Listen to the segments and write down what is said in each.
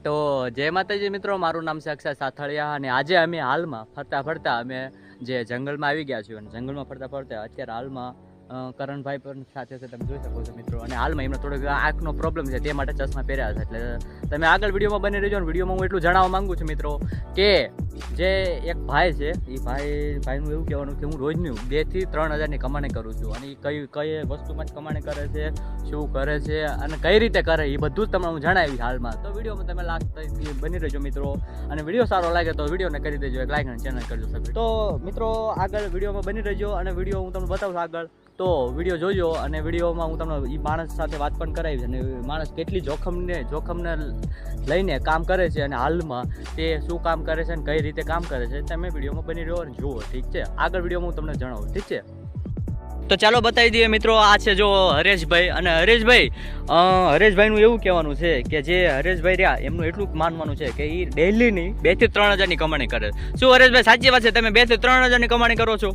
તો જય માતાજી મિત્રો, મારું નામ છે અક્ષય સાથળિયા અને આજે અમે હાલમાં ફરતા ફરતા અમે જે જંગલમાં આવી ગયા છીએ અને જંગલમાં ફરતા ફરતા અત્યારે હાલમાં કરણભાઈ પણ સાથે છે, તમે જોઈ શકો છો મિત્રો. અને હાલમાં એમને થોડોક આંખનો પ્રોબ્લેમ છે, તે માટે ચશ્મા પહેર્યા છે. એટલે તમે આગળ વિડીયોમાં બની રહેજો. અને વિડીયોમાં હું એટલું જણાવવા માંગુ છું મિત્રો કે જે એક ભાઈ છે એ ભાઈનું એવું કહેવાનું કે હું રોજની 2 થી 3 હજારની કમાણી કરું છું. અને એ કઈ વસ્તુમાં જ કમાણી કરે છે, શું કરે છે અને કઈ રીતે કરે એ બધું જ તમને હું જણાવીશ હાલમાં. તો વિડીયોમાં તમે લાસ્ટ બની રહેજો મિત્રો. અને વિડીયો સારો લાગે તો વિડીયોને કરી દેજો એક લાઈક અને ચેનલ કરજો સબસ્ક્રાઇબ. તો મિત્રો આગળ વિડીયોમાં બની રહેજો અને વિડીયો હું તમને બતાવું આગળ. તો વિડીયો જોજો અને વિડીયોમાં હું તમને એ માણસ સાથે વાત પણ કરાવીશ અને માણસ કેટલી જોખમને લઈને કામ કરે છે અને હાલમાં તે શું કામ કરે છે અને કઈ રીતે કામ કરે છે તમે વિડીયોમાં બની રહ્યો અને જુઓ. ઠીક છે, આગળ વિડીયોમાં હું તમને જણાવું. ઠીક છે, તો ચાલો બતાવી દઈએ મિત્રો. આ છે જો હરેશભાઈ. અને હરેશભાઈનું એવું કહેવાનું છે કે જે હરેશભાઈ રહ્યા એમનું એટલું માનવાનું છે કે એ ડેઈલીની 2 થી 3 હજારની કમાણી કરે. શું હરેશભાઈ સાચી વાત છે? તમે 2 થી 3 હજારની કમાણી કરો છો?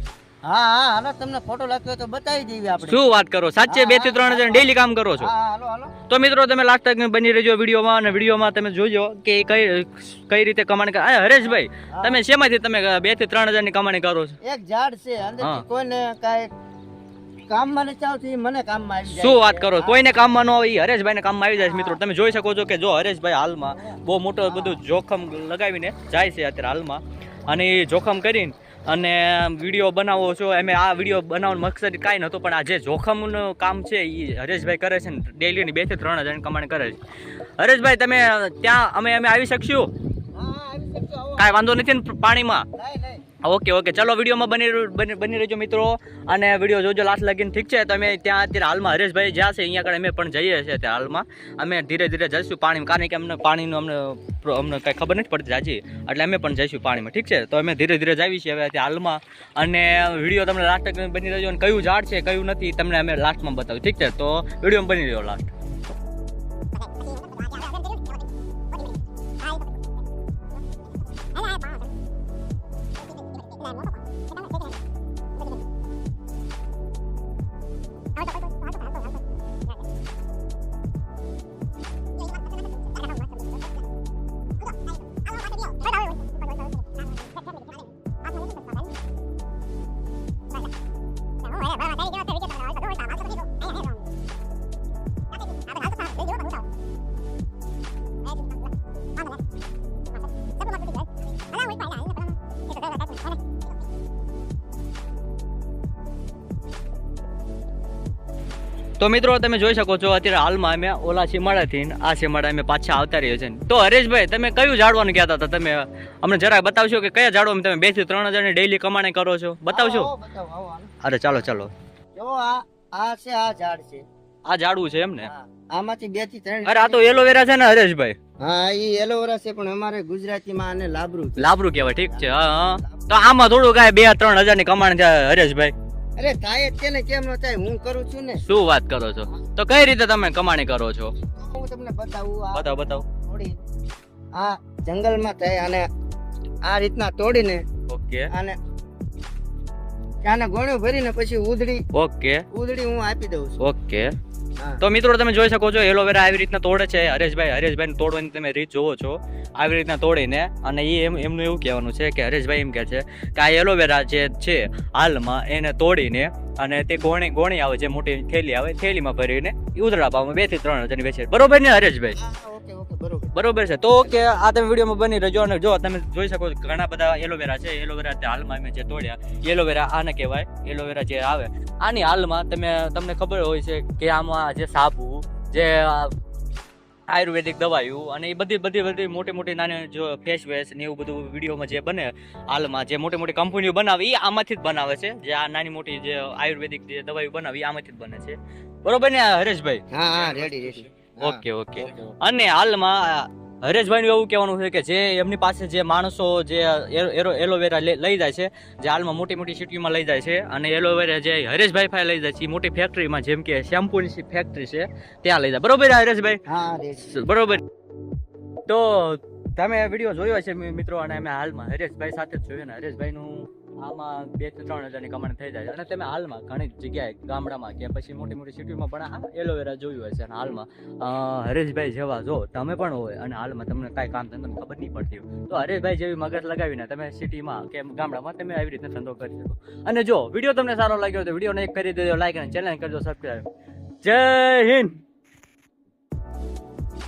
હા હાલો, તમને ફોટો લાગ્યો તો બતાવી દઈએ આપણે. શું વાત કરો? સાચે 2 થી 3 હજાર ડેઈલી કામ કરો છો? હા હાલો. તો મિત્રો તમે લાસ્ટ તક બની રહેજો વિડીયોમાં અને વિડીયોમાં તમે જોજો કે કઈ રીતે કમાણી કરે. હરેશભાઈ તમે શેમાંથી તમે 2 થી 3 હજારની કમાણી કરો છો? એક ઝાડ છે અંદરથી કોઈને કાઈ કામમાં નથી આવતી, મને કામમાં આવી જાય. શું વાત કરો? કોઈને કામમાં ન હોય હરેશભાઈને કામમાં આવી જાય છે મિત્રો. તમે જોઈ શકો છો કે જો હરેશભાઈ હાલમાં બહુ મોટો બધું જોખમ લગાવીને જાય છે અત્યારે હાલમાં. અને એ જોખમ કરીને અને વિડીયો બનાવો છો. અમે આ વિડીયો બનાવવાનો મકસદ કાંઈ નહોતો, પણ આ જે જોખમનું કામ છે એ હરેશભાઈ કરે છે ને ડેઈલીની 2 થી 3 હજારની કમાણી કરે છે. હરેશભાઈ તમે ત્યાં અમે આવી શકશું? હા આવી શકશો. કાંઈ વાંધો નથી ને પાણીમાં? નહીં. ઓકે ચલો વિડીયોમાં બની રહેજો મિત્રો અને વિડીયો જોજો લાસ્ટ લગીને. ઠીક છે, તો અમે ત્યાં અત્યારે હાલમાં હરેશભાઈ જ્યાં છે અહીંયા આગળ અમે પણ જઈએ છીએ. અત્યારે હાલમાં અમે ધીરે ધીરે જઈશું પાણીમાં, કારણ કે અમને પાણીનું અમને કંઈ ખબર નથી પડતી હજી, એટલે અમે પણ જઈશું પાણીમાં. ઠીક છે, તો અમે ધીરે ધીરે જઈએ છીએ હવે અત્યારે હાલમાં. અને વિડીયો તમને લાસ્ટ તક બની રહેજો અને કયું ઝાડ છે કયું નથી તમને અમે લાસ્ટમાં બતાવ્યું. ઠીક છે, તો વિડીયોમાં બની રહ્યો લાસ્ટ. તો મિત્રો તમે જોઈ શકો છો અત્યારે હાલમાં અમે ઓલા સીમાડાથી આ સીમાડા અમે પાછા આવતા રહીએ છીએ. તો હરેશભાઈ તમે કયું ઝાડવાનું કહેતા હતા? તમે અમને જરાક બતાવશો કે કયા ઝાડવામાં તમે 2 થી 3 હજારની ડેઈલી કમાણી કરો છો? બતાવશો? અરે ચાલો જો આ છે, આ ઝાડ છે. આ ઝાડવું છે એમ ને? આમાંથી 2 થી 3. અરે આ તો એલોવેરા છે ને હરેશભાઈ? હા ઈ એલોવેરા છે, પણ અમારે ગુજરાતીમાં આને લાબરું કહેવાય. ઠીક છે, હા. તો આમાં થોડું કાંઈ 2-3 હજારની કમાણી થાય હરેશભાઈ? અરે થાય જ છે ને, કેમ ન થાય? હું કરું છું ને. શું વાત કરો છો? તો કઈ રીતે તમે કમાણી કરો છો? હું તમને બતાવું. બતાવો. થોડી આ જંગલમાં થાય અને આ રીતના તોડીને ઓકે અને આને ગોણ્યું ભરીને પછી ઉધડી હું આપી દઉં છું. ઓકે. તો મિત્રો તમે જોઈ શકો છો એલોવેરા આવી રીતના તોડે છે હરેશભાઈ તોડવાની તમે રીત જોવો છો. આવી રીતના તોડીને અને એમનું એવું કહેવાનું છે કે હરેશભાઈ એમ કહે છે કે આ એલોવેરા જે છે હાલમાં એને તોડીને અને તે ગોણી આવે જે મોટી થેલી આવે, થેલીમાં ભરીને ઉધડા ભાવમાં 2 થી 3 હજારની વેચે. બરોબર ને હરેશભાઈ? બરોબર છે. તો ઓકે, આ તમે વિડીયોમાં બની રહેજો. અને જો તમે જોઈ શકો છો ઘણા બધા એલોવેરા છે. એલોવેરા હાલમાં અમે જે તોડ્યા એલોવેરા આને કહેવાય. એલોવેરા જે આવે આની હાલમાં તમને ખબર હોય છે કે આમાં જે સાબુ, જે આયુર્વેદિક દવાઈઓ અને એ બધી મોટી નાની જો ફેસ વેશ ને એવું બધું વિડીયોમાં જે બને હાલમાં જે મોટી કંપનીઓ બનાવે એ આમાંથી જ બનાવે છે. જે આ નાની મોટી જે આયુર્વેદિક જે દવાઈઓ બનાવે એ આમાંથી જ બને છે. બરોબર ને હરેશભાઈ? હા રેડી. ઓકે. અને હાલમાં હરેશભાઈનું એવું કહેવાનું છે કે જે એમની પાસે જે માણસો જે એલોવેરા લઈ જાય છે, જે હાલમાં મોટી સિટીમાં લઈ જાય છે, અને એલોવેરા જે હરેશભાઈ પાસે લઈ જાય છે મોટી ફેક્ટરીમાં, જેમ કે શેમ્પૂની ફેક્ટરી છે ત્યાં લઈ જાય. બરોબર હરેશભાઈ? હા બરોબર. તો તમે વિડીયો જોયો છે મિત્રો, અને અમે હાલમાં હરેશભાઈ સાથે જ જોયો ને હરેશભાઈનું આમાં 2 થી 3 હજારની કમાણી થઈ જાય છે. અને તમે હાલમાં ઘણી જગ્યાએ ગામડામાં કે પછી મોટી મોટી સિટીમાં પણ આ એલોવેરા જોયું હશે. અને હાલમાં હરેશભાઈ જેવા જો તમે પણ હોય અને હાલમાં તમને કાંઈ કામ ધંધો ખબર નહીં પડતી હોય તો હરેશભાઈ જેવી મગજ લગાવીને તમે સિટીમાં કે ગામડામાં તમે આવી રીતે ધંધો કરી શકો. અને જો વિડીયો તમને સારો લાગ્યો તો વિડીયોને એક કરી દેજો લાઈક અને ચેનલ કરજો સબસ્ક્રાઈબ. જય હિન્દ.